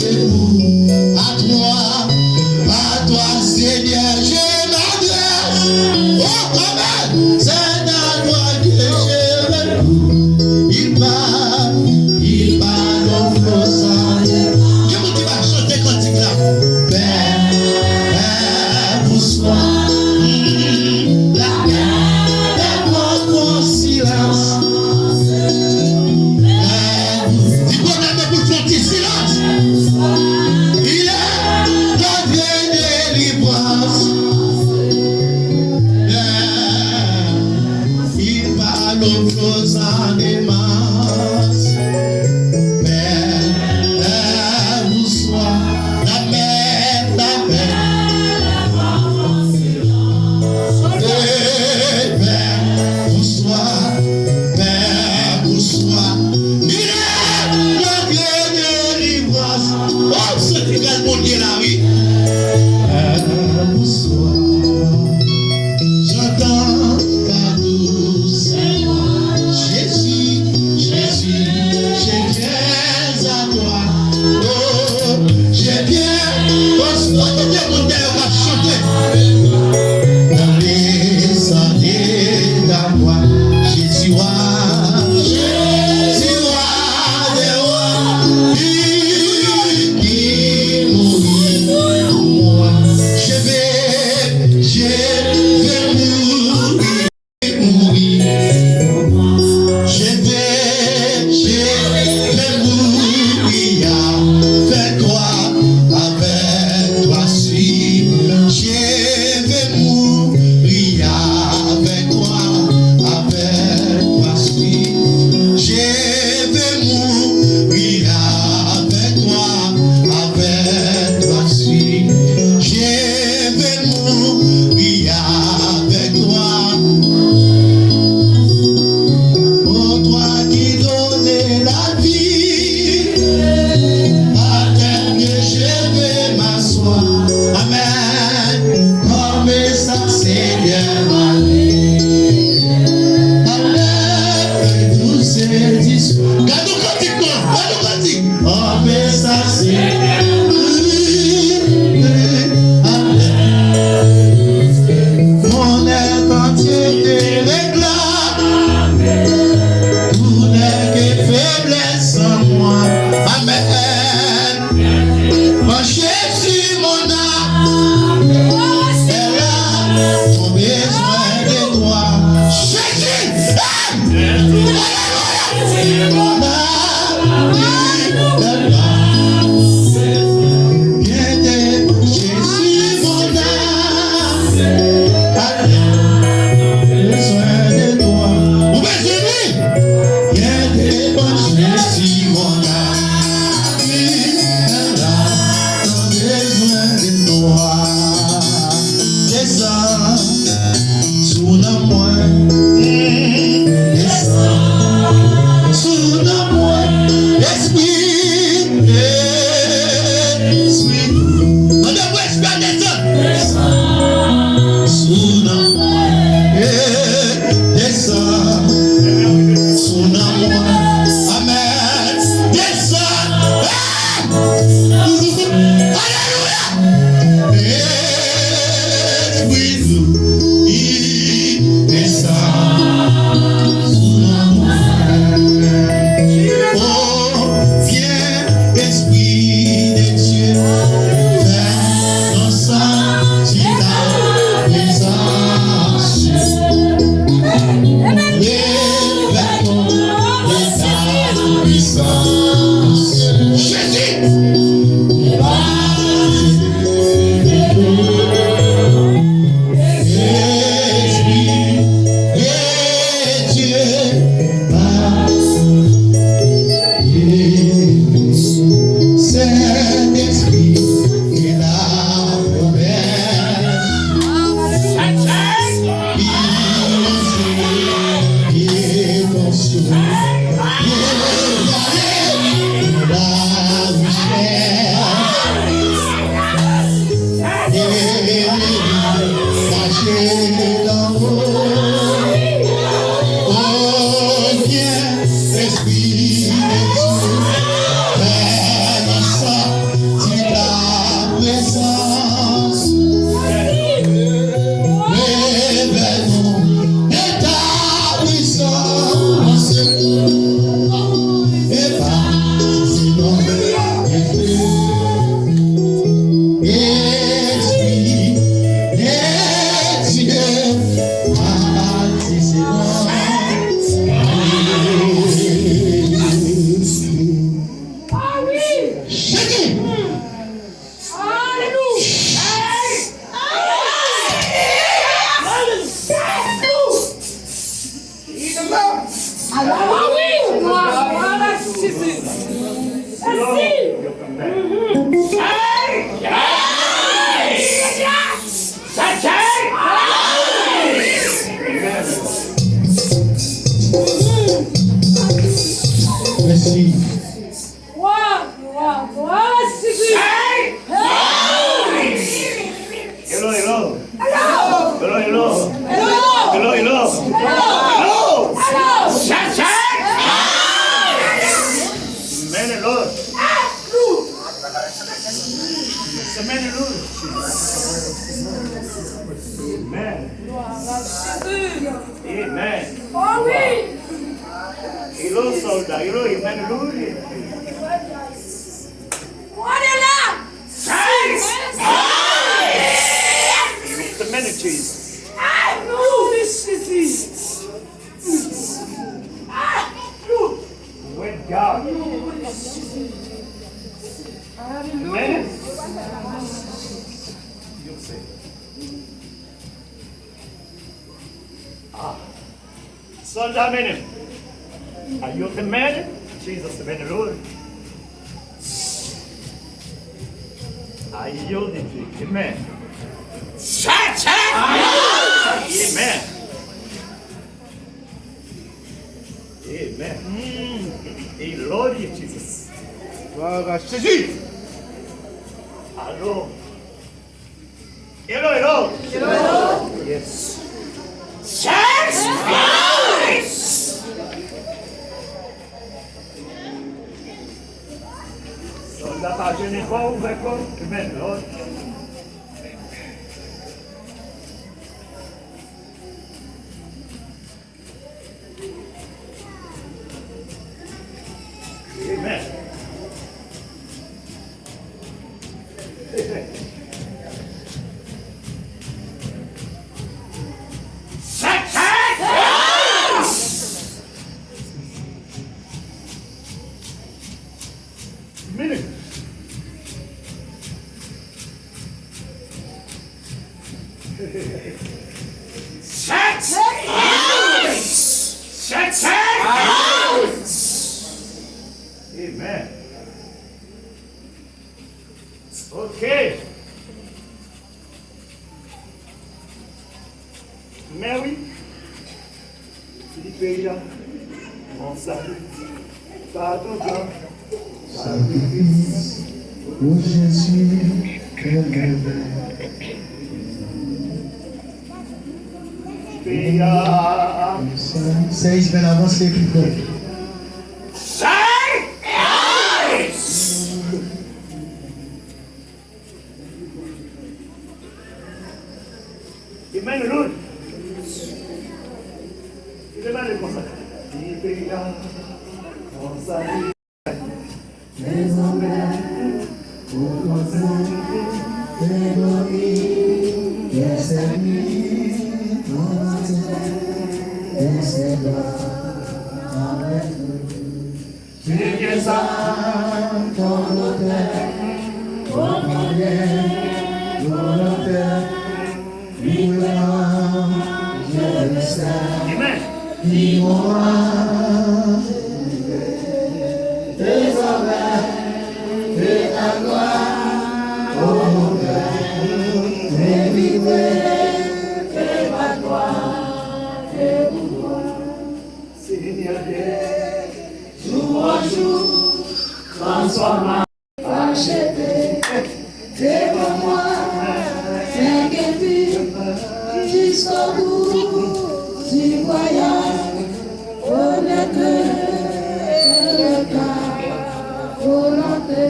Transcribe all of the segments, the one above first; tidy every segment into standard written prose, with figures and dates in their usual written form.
À toi, Seigneur, je m'adresse. Oh, Amen. C'est à toi que je veux. Il parle au flot. Qui vous dit va chanter cantique là? Père, vous sois la paix de mon silence. Dis qu'on a pour le petit silence. Amen, Lord. Amen. Amen. Oh oui. Hello, soldat. Hello, amen, Lord. On est là. Amen, Jesus. Ah, nous, Jésus. Ah, nous. With God. Amen. You'll say. Soldat, amen. Are you the man? Jesus, amen, Lord. I yield it to you. Amen. Amen. Amen. Hey, Lord Jesus. Gloire à Jésus. Allô. Hello, hello. Hello. Yes. Soldat, pas gêné, pas ouvert comme. Amen, Lord. Amen. Minute. Amen. Okay. Mary, Philippe là, on salue. Pardon, Jean. Sacrifice pour Jésus que merveille. Pia. Seis, ben avance les plus fort. Amen, Lord. Il est mal comme ça. Pia. On salue. Les hommes, pour conseil, les glories, les ennemis, les seigneurs, avec nous. Tu es saint, ton auteur, ton moyen, ton auteur, librement, je le sais, Amen. dis-moi, désormais, et ta gloire, ô mon Père, mais vivez, fais ma gloire, fais mon gloire. Seigneur Dieu. Jour en jour, transforme acheté, devant moi, t'inquiète jusqu'au bout du voyage, honnête, le cas, volonté.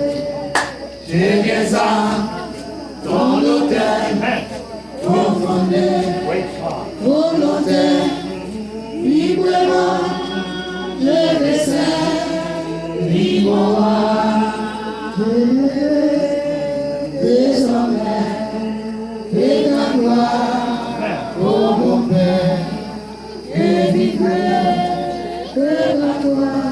J'ai bien ça, ton auteur, Amen. profondeur, Wait, God. volonté, librement, je le sais, libre-moi, désormais, et ta gloire, Amen. ô mon Père, et vivrai, de ta gloire.